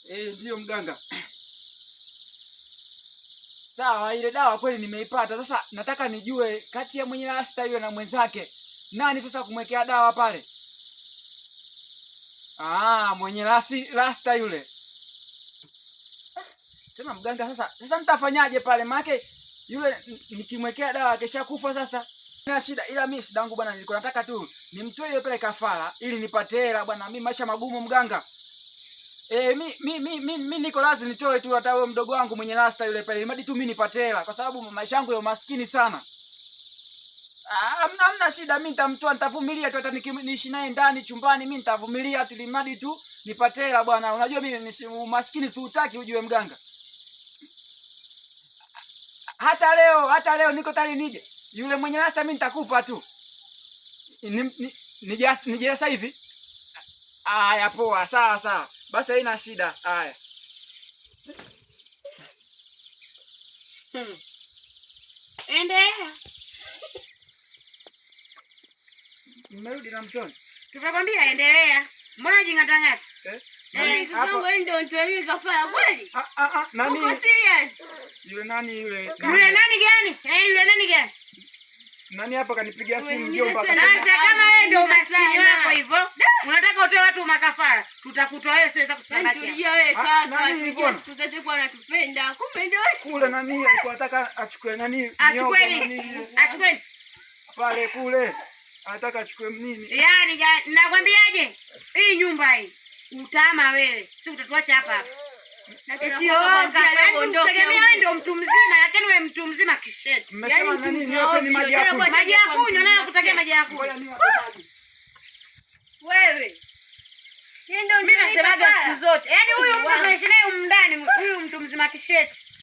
Ndio mganga. Sawa, ile dawa kweli nimeipata. Sasa nataka nijue kati ya mwenye rasta yule na mwenzake nani sasa kumwekea dawa pale? Mwenye rasta yule. Sema mganga, sasa nitafanyaje pale? Maana yule nikimwekea dawa akishakufa sasa. Sina shida, ila mimi shida yangu bwana, nilikuwa nataka tu nimtoe yule pale kafara ili nipate hela bwana. Mimi maisha magumu mganga. Mimi niko lazima nitoe tu hata wewe mdogo wangu mwenye rasta yule pale. Imadi tu mimi nipate hela kwa sababu maisha yangu ya umaskini sana. Hamna shida, mimi nitamtoa, nitavumilia tu hata niishi naye ndani chumbani, mimi nitavumilia tu imadi tu nipate hela bwana. Unajua mimi umaskini siutaki ujue mganga. Hata leo niko tayari nije. Yule mwenye rasta mimi nitakupa tu. Nije sasa hivi. Haya poa, sawa. Basi haina shida. Haya. Endelea. Mmerudi na mtoni. Tutakwambia endelea. Mbona jing'atang'ata? Hapo ndio nitoe kafara kweli? Nani? Uko serious? Yule nani yule? Yule nani gani? Yule nani gani? Nani hapa kanipigia simu mjomba? Sasa kama wewe ndio maskini wako hivyo, unataka utoe watu makafara, tutakutoa wewe, siweza kutabaki. Tulijua wewe kaka, tutaje kwa anatupenda. Kumbe ndio kule nani alikuwa anataka achukue nani? Achukue pale kule. Anataka achukue nini? Yaani nakwambiaje? Hii nyumba hii utama wewe. Si utatuacha hapa. Tegemea wewe ndio mtu mzima, lakini wewe mtu mzima kisheti. Yaani nani niwape ni maji ya kunywa? Maji ya kunywa nayo kutakia maji ya kunywa. Wewe. Mimi nasemaga siku zote. Yaani huyu mtu anaishi naye ndani, huyu mtu mzima kisheti.